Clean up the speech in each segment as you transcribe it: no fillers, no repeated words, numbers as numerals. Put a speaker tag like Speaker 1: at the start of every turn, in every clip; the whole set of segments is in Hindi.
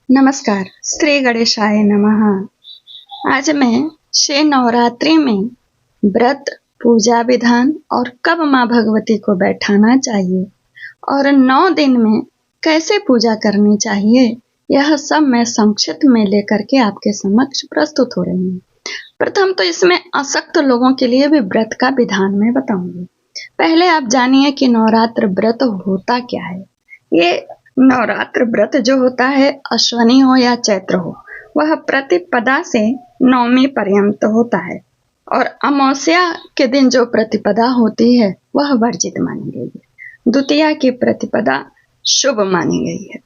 Speaker 1: नमस्कार, श्री गणेशाय नमः। आज मैं श्री नवरात्रि में व्रत, पूजा विधान और कब माँ भगवती को बैठाना चाहिए और 9 दिन में कैसे पूजा करनी चाहिए, यह सब मैं संक्षिप्त में लेकर के आपके समक्ष प्रस्तुत हो रही हूँ। प्रथम तो इसमें अशक्त लोगों के लिए भी व्रत का विधान मैं बताऊंगी। पहले आप जानिए कि नवरात्र व्रत होता क्या है। ये नवरात्र व्रत जो होता है, अश्वनी हो या चैत्र हो, वह प्रतिपदा से नवमी पर्यंत होता है और अमावस्या के दिन जो प्रतिपदा होती है वह वर्जित मानी गई है। द्वितीया की प्रतिपदा शुभ मानी गई है।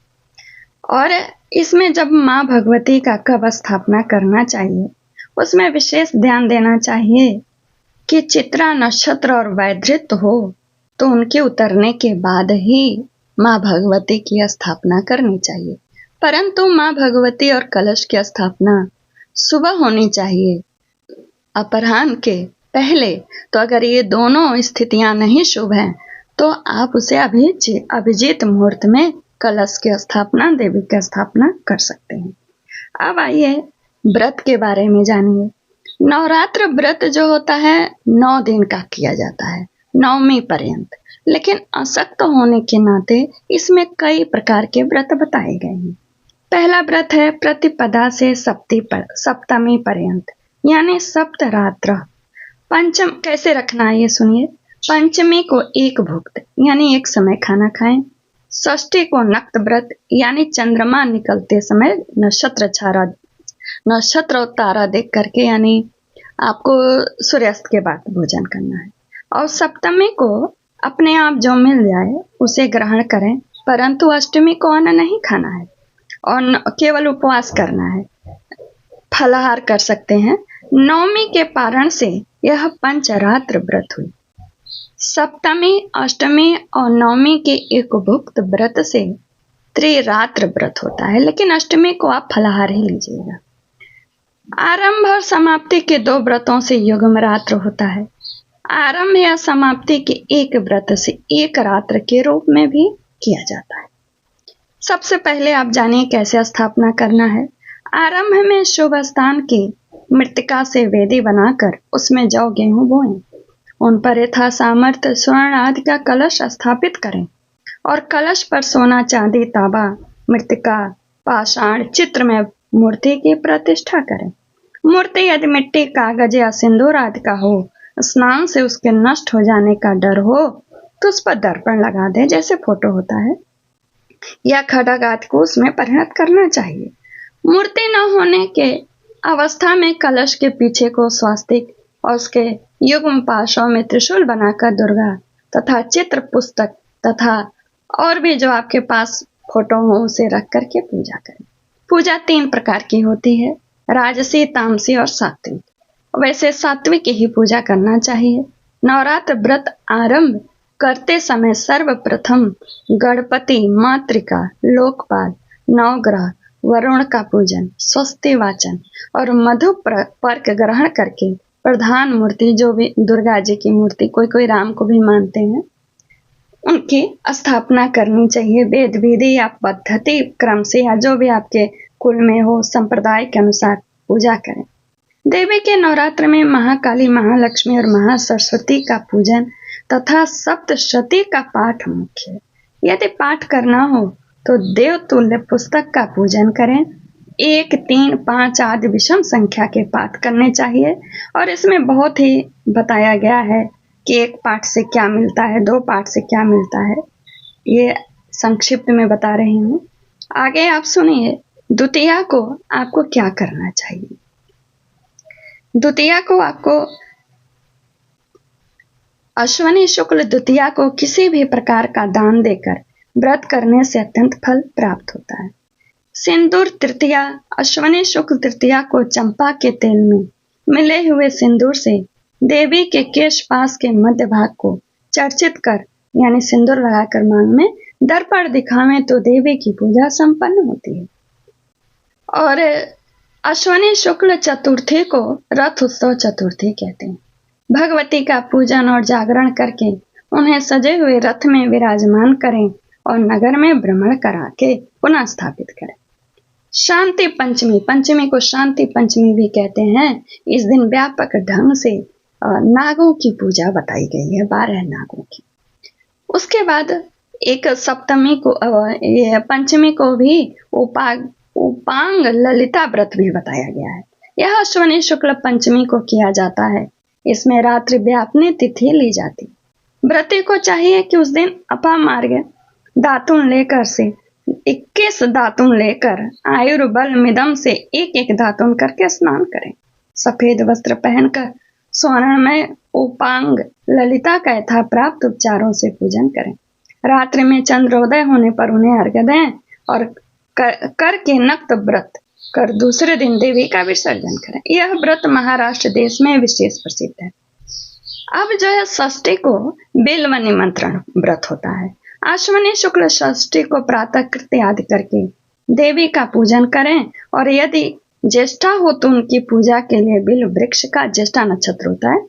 Speaker 1: और इसमें जब माँ भगवती का कब स्थापना करना चाहिए, उसमें विशेष ध्यान देना चाहिए कि चित्रा नक्षत्र और वैधृत हो तो उनके उतरने के बाद ही माँ भगवती की स्थापना करनी चाहिए। परंतु माँ भगवती और कलश की स्थापना सुबह होनी चाहिए, अपराह्न के पहले। तो अगर ये दोनों स्थितियां नहीं शुभ हैं तो आप उसे अभिजीत मुहूर्त में कलश की स्थापना, देवी की स्थापना कर सकते हैं। अब आइए व्रत के बारे में जानिए। नवरात्र व्रत जो होता है 9 दिन का किया जाता है, नवमी पर्यंत। लेकिन अशक्त होने के नाते इसमें कई प्रकार के व्रत बताए गए हैं। पहला व्रत है प्रतिपदा से सप्तमी पर्यंत, यानी सप्तरात्र। पंचम कैसे रखना है ये सुनिए। पंचमी को एक भुक्त यानी एक समय खाना खाएं। षष्ठी को नक्त व्रत यानी चंद्रमा निकलते समय नक्षत्र और तारा देख करके, यानी आपको सूर्यास्त के बाद भोजन करना है। और सप्तमी को अपने आप जो मिल जाए उसे ग्रहण करें, परंतु अष्टमी को अन्न नहीं खाना है और केवल उपवास करना है, फलाहार कर सकते हैं। नवमी के पारण से यह पंचरात्र व्रत हुई। सप्तमी, अष्टमी और नवमी के एक भुक्त व्रत से त्रिरात्र व्रत होता है, लेकिन अष्टमी को आप फलाहार ही लीजिएगा। आरंभ और समाप्ति के 2 व्रतों से युग्म रात्र होता है। आरंभ या समाप्ति के एक व्रत से एक रात्र के रूप में भी किया जाता है। सबसे पहले आप जानिए कैसे स्थापना करना है। आरंभ में शुभ स्थान की मृत्तिका से वेदी बनाकर उसमें जौ गेहूं बोएं, उन पर यथा सामर्थ्य स्वर्ण आदि का कलश स्थापित करें और कलश पर सोना, चांदी, तांबा, मृत्तिका, पाषाण चित्र में मूर्ति की प्रतिष्ठा करें। मूर्ति यदि मिट्टी, कागज या सिंदूर आदि का हो, स्नान से उसके नष्ट हो जाने का डर हो तो उस पर दर्पण लगा दें, जैसे फोटो होता है, या खड्ग आदि को उसमें परिणत करना चाहिए। मूर्ति न होने के अवस्था में कलश के पीछे को स्वास्तिक और उसके युग्म पाशों में त्रिशूल बनाकर दुर्गा तथा चित्र पुस्तक तथा और भी जो आपके पास फोटो हो उसे रख करके पूजा करें। पूजा 3 प्रकार की होती है, राजसी, तामसी और सात्विक। वैसे सात्विक की ही पूजा करना चाहिए। नवरात्र व्रत आरंभ करते समय सर्वप्रथम गणपति, मातृका, लोकपाल, नवग्रह, वरुण का पूजन, स्वस्ति वाचन और मधु पर्क ग्रहण करके प्रधान मूर्ति, जो भी दुर्गा जी की मूर्ति, कोई राम को भी मानते हैं, उनकी स्थापना करनी चाहिए। वेद विधि या पद्धति क्रम से या जो भी आपके कुल में हो, संप्रदाय के अनुसार पूजा करें। देवी के नवरात्र में महाकाली, महालक्ष्मी और महासरस्वती का पूजन तथा सप्तशती का पाठ मुख्य है। यदि पाठ करना हो तो देवतुल्य पुस्तक का पूजन करें। 1, 3, 5 आदि विषम संख्या के पाठ करने चाहिए और इसमें बहुत ही बताया गया है कि 1 पाठ से क्या मिलता है, 2 पाठ से क्या मिलता है। ये संक्षिप्त में बता रही हूँ। आगे आप सुनिए द्वितीया को आपको क्या करना चाहिए। द्वितीया को आपको अश्वनी शुक्ल द्वितीया को किसी भी प्रकार का दान देकर व्रत करने से अत्यंत फल प्राप्त होता है। सिंदूर तृतीया, अश्वनी शुक्ल तृतीया को चंपा के तेल में मिले हुए सिंदूर से देवी के केश पास के मध्य भाग को चर्चित कर, यानी सिंदूर लगाकर मांग में दर्पण दिखावें तो देवी की पूजा संपन्न होती है। और अश्वनी शुक्ल चतुर्थी को रथ उत्सव चतुर्थी कहते हैं। भगवती का पूजन और जागरण करके उन्हें सजे हुए रथ में विराजमान करें और नगर में भ्रमण करा के पुनः स्थापित करें। शांति पंचमी, पंचमी को शांति पंचमी भी कहते हैं। इस दिन व्यापक ढंग से नागों की पूजा बताई गई है, 12 नागों की। उसके बाद एक सप्तमी को पंचमी को भी उपांग ललिता व्रत भी बताया गया है। यह अश्विनी शुक्ल पंचमी को किया जाता है। इसमें रात्रि व्यापनी तिथि ली जाती। व्रती को चाहिए कि उस दिन अपामार्ग दातुन लेकर से 21 दातुन लेकर आयुर्बल मिदम से एक एक दातुन करके स्नान करें। सफेद वस्त्र पहनकर स्वर्ण में उपांग ललिता का यथा प्राप्त उपचारों से पूजन करें। रात्रि में चंद्रोदय होने पर उन्हें अर्घ्य दें और करके नक्त व्रत कर दूसरे दिन देवी का विसर्जन करें। यह व्रत महाराष्ट्र देश में विशेष प्रसिद्ध है। अब जो है षष्ठी को बिल्व निमंत्रण व्रत होता है। आश्विनी शुक्ल षष्ठी को प्रातः कृत्य आदि करके देवी का पूजन करें और यदि ज्येष्ठा हो तो उनकी पूजा के लिए बिल्व वृक्ष का, ज्येष्ठा नक्षत्र होता है,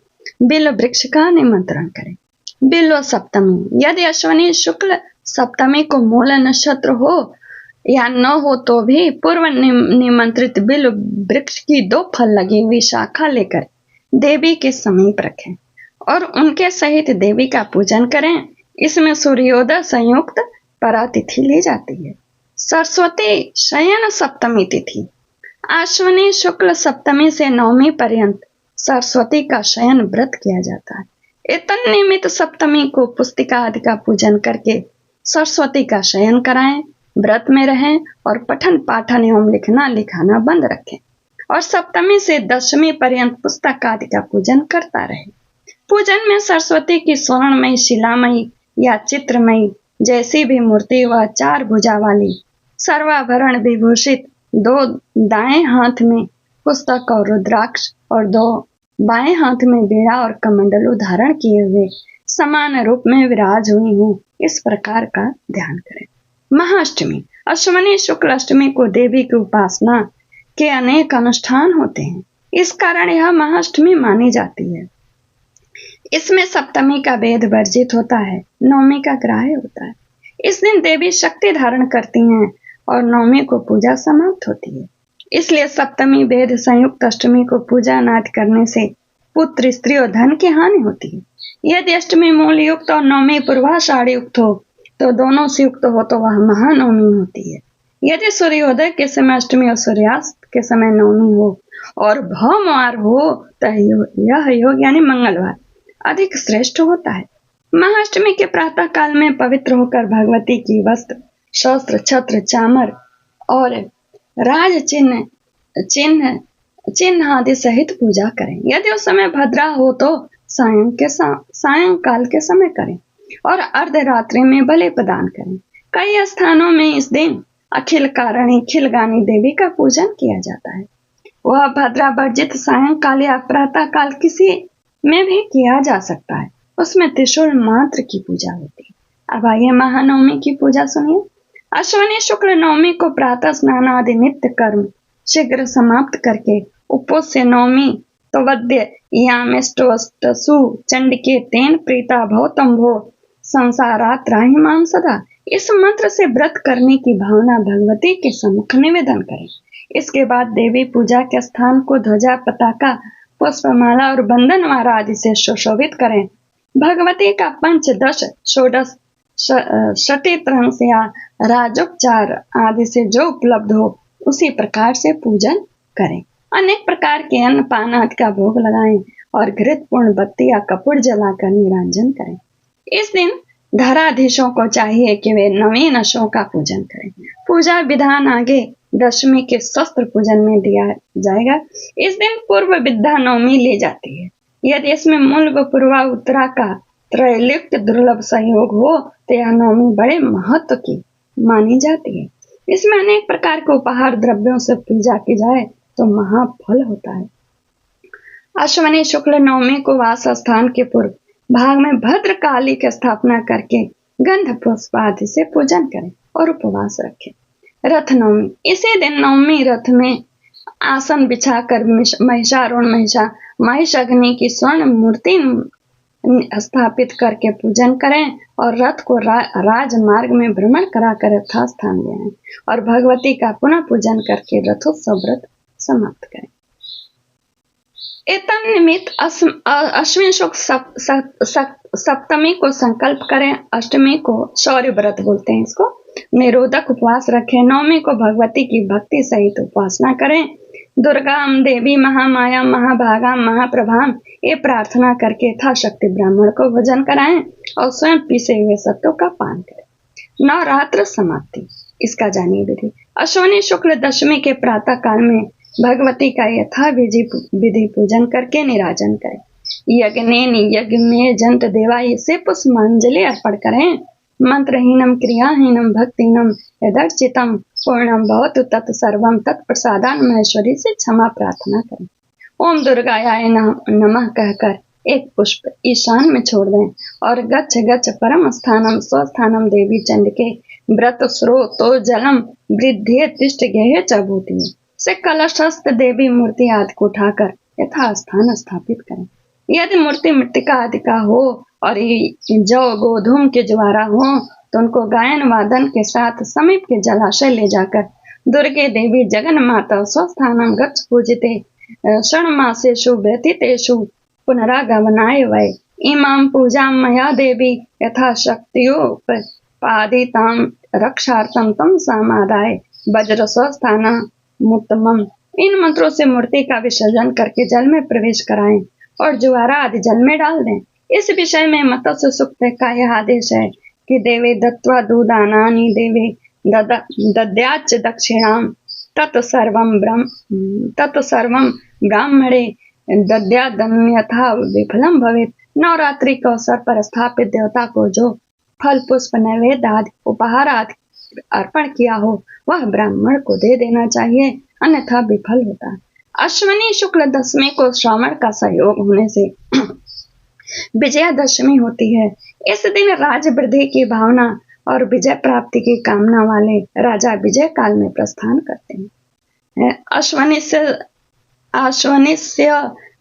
Speaker 1: बिल्व वृक्ष का निमंत्रण करें। बिल्व सप्तमी, यदि अश्विनी शुक्ल सप्तमी को मूल नक्षत्र हो या न हो तो भी पूर्व निमंत्रित बिल्व वृक्ष की 2 फल लगी हुई शाखा लेकर देवी के समीप रखें और उनके सहित देवी का पूजन करें। इसमें सूर्योदय संयुक्त परातिथि ली जाती है। सरस्वती शयन सप्तमी तिथि, आश्विनी शुक्ल सप्तमी से नवमी पर्यंत सरस्वती का शयन व्रत किया जाता है। इतन निमित्त सप्तमी को पुस्तिका आदि का पूजन करके सरस्वती का शयन कराएं, व्रत में रहें और पठन पाठन एवं लिखना लिखाना बंद रखें और सप्तमी से दशमी पर्यंत पुस्तक आदि का पूजन करता रहे। पूजन में सरस्वती की स्वर्णमयी, शिलामयी या चित्रमयी जैसी भी मूर्ति व 4 भुजा वाली सर्वाभरण विभूषित 2 दाएं हाथ में पुस्तक और रुद्राक्ष और 2 बाएं हाथ में बीड़ा और कमंडलू धारण किए हुए समान रूप में विराज हुई हूँ, इस प्रकार का ध्यान करें। महाअष्टमी, अश्विनी शुक्ल अष्टमी को देवी की उपासना के अनेक अनुष्ठान होते हैं। इस कारण यह महाअष्टमी मानी जाती है। इसमें सप्तमी का वेद वर्जित होता है, नवमी का ग्राह्य होता है। इस दिन देवी शक्ति धारण करती हैं और नवमी को पूजा समाप्त होती है। इसलिए सप्तमी वेद संयुक्त अष्टमी को पूजा अनादि करने से पुत्र, स्त्री और धन की हानि होती है। यदि अष्टमी मूल युक्त और नवमी पूर्वाषाढ़ युक्त हो तो दोनों से युक्त हो तो वह महानवमी होती है। यदि सूर्योदय के समय अष्टमी और सूर्यास्त के समय नवमी हो और भौमवार हो तो यह योग यानी मंगलवार अधिक श्रेष्ठ होता है। महाअष्टमी के प्रातः काल में पवित्र होकर भगवती की वस्त्र, शस्त्र, छत्र, चामर और राज चिन्ह आदि सहित पूजा करें। यदि उस समय भद्रा हो तो सायंकाल के समय करें और अर्धरात्रि में बलि प्रदान करें। कई स्थानों में इस दिन अखिल कारिणी खिलगानी देवी का पूजन किया जाता है। वह भद्रा वर्जित सायंकाल या प्रातः काल किसी में भी किया जा सकता है। उसमें त्रिशूल मात्र की पूजा होती है। अब आइए महानवमी की पूजा सुनिए। अश्विनी शुक्ल नवमी को प्रातः स्नान आदि नित्य कर्म शीघ्र समाप्त करके उपवास से नवमी तवद्य यामेष्टोष्टसु चंडिके तेन प्रीता भवतम भो संसारात त्राहिमाम सदा, इस मंत्र से व्रत करने की भावना भगवती के सम्मुख निवेदन करें। इसके बाद देवी पूजा के स्थान को ध्वजा, पताका, पुष्पमाला और बंधनवार आदि से सुशोभित करें। भगवती का 5, 10, 16 षटित्रंश या राजोपचार आदि से जो उपलब्ध हो उसी प्रकार से पूजन करें। अनेक प्रकार के अन्न पान आदि का भोग लगाएं और घृत पूर्ण बत्ती या कपूर जलाकर निरंजन करें। इस दिन धराधीशों को चाहिए कि वे नवीन अश्वों का पूजन करें। पूजा विधान आगे दशमी के शस्त्र पूजन में दिया जाएगा। इस दिन पूर्व विद्या नवमी ली जाती है। यदि इसमें मूल व पूर्वा उत्तरा का त्रैलोक्य दुर्लभ संयोग हो तो यह नवमी बड़े महत्व की मानी जाती है। इसमें अनेक प्रकार के उपहार द्रव्यों से पूजा की जाए तो महाफल होता है। अश्विनी शुक्ल नवमी को वास स्थान के पूर्व भाग में भद्र काली की स्थापना करके गंध पुष्प आदि से पूजन करें और उपवास रखें। रथ नवमी, इसी दिन नवमी रथ में आसन बिछाकर महिषारूढ़ महिषाग्नि की स्वर्ण मूर्ति स्थापित करके पूजन करें और रथ को राजमार्ग में भ्रमण कराकर यथास्थान ले आएं और भगवती का पुनः पूजन करके रथोत्सव व्रत समाप्त करें। एतन निमित्त अश्विन शुक्ल सप्तमी को संकल्प करें, अष्टमी को शौर्य व्रत बोलते हैं इसको, निरोधक उपवास रखें, नवमी को भगवती की भक्ति सहित उपासना करें, दुर्गाम देवी महामाया महाभागा महाप्रभाम ये प्रार्थना करके यथाशक्ति ब्राह्मण को भोजन कराएं और स्वयं पीसे हुए सत्तों का पान करें। नवरात्र समाप्ति इसका जानिए विधि। अश्विनी शुक्ल दशमी के प्रातः काल में भगवती का यथा विधि पूजन करके निराजन करें। यज्ञ में जंत देवाई से पुष्पांजलि अर्पण करें। मंत्रहीनम क्रियाहीनम भक्तिहीनम यदर्चितम पूर्णम भवतु तत्सर्वम तत्प्रसादान महेश्वरी से क्षमा प्रार्थना करें। ओम दुर्गायाय नमः कहकर एक पुष्प ईशान में छोड़ दें और गच्छ गच्छ परम स्थानम स्वस्थानम देवी चंड के व्रत स्रोतो जलम वृद्धि तिष्ठ गेह चभूति से कलशस्थ देवी मूर्ति आदि को उठाकर यथा स्थान स्थापित करें। यदि मूर्ति मृतिका आदि का हो और जौ गोधूम के ज्वारा हो तो उनको गायन वादन के साथ समीप के जलाशय ले जाकर दुर्गे देवी जगन माता स्वस्थानम गच्छ पूजिते षण्मासेषु व्यतीतेषु पुनरागमनाय वै इमां पूजां मया देवी यथाशक्त्योपादितां रक्षार्थं तम समादाय वज्र स्वस्थाना मुत्तमम। इन मंत्रों से मूर्ति का विसर्जन करके जल में प्रवेश कराएं और ज्वारा आदि जल में डाल दें। इस विषय में मत्स्य सूक्त का यह आदेश है कि देवे दत्वा दूदानानि देवे दद्याच्च दक्षिणां तत्सर्वं ब्राह्मणे दद्यादन्यथा विफलम भवेत्। नवरात्रि के अवसर पर स्थापित देवता को जो फल पुष्प नैवेद्य आदि उपहार आदि अर्पण किया हो वह ब्राह्मण को दे देना चाहिए, अन्यथा विफल होता है। अश्विनी शुक्ल दशमी को श्रावण का सहयोग होने से विजयादशमी होती है। इस दिन राज्य वृद्धि की भावना और विजय प्राप्ति की कामना वाले राजा विजय काल में प्रस्थान करते हैं। अश्वनिस्य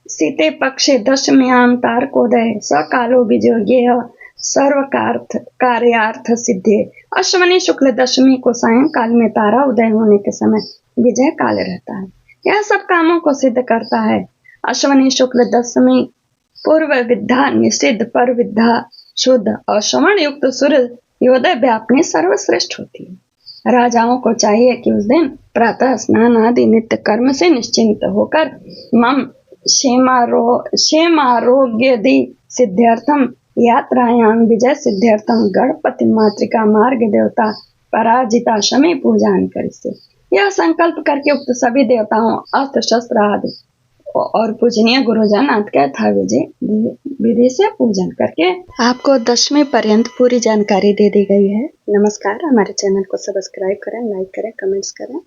Speaker 1: सीते पक्षे दशम्याम तारकोदय सकालो विजयोज्ञेय सर्व कार्यार्थ सिद्धि। अश्विनी शुक्ल दशमी को सायंकाल में तारा उदय होने के समय विजय काल रहता है, यह सब कामों को सिद्ध करता है। अश्विनी शुक्ल दशमी पूर्व विद्या निषिद्ध पर विद्या शुद्ध और श्रवण युक्त सूर्य योदय व्यापनी सर्वश्रेष्ठ होती है। राजाओं को चाहिए कि उस दिन प्रातः स्नान आदि नित्य कर्म से निश्चिंत होकर मम क्षेमारोग्यदि सिद्ध्यर्थम यात्रायां विजय सिद्ध्यर्थम गणपति मातृका मार्ग देवता पराजिता शमी पूजन करिसे। यह संकल्प करके उक्त सभी देवताओं अस्त्र शस्त्र आदि और पूजनीय गुरुजन यथा विधि से पूजन करके आपको दशमी पर्यंत पूरी जानकारी दे दी गई है। नमस्कार, हमारे चैनल को सब्सक्राइब करें, लाइक करें, कमेंट्स करें।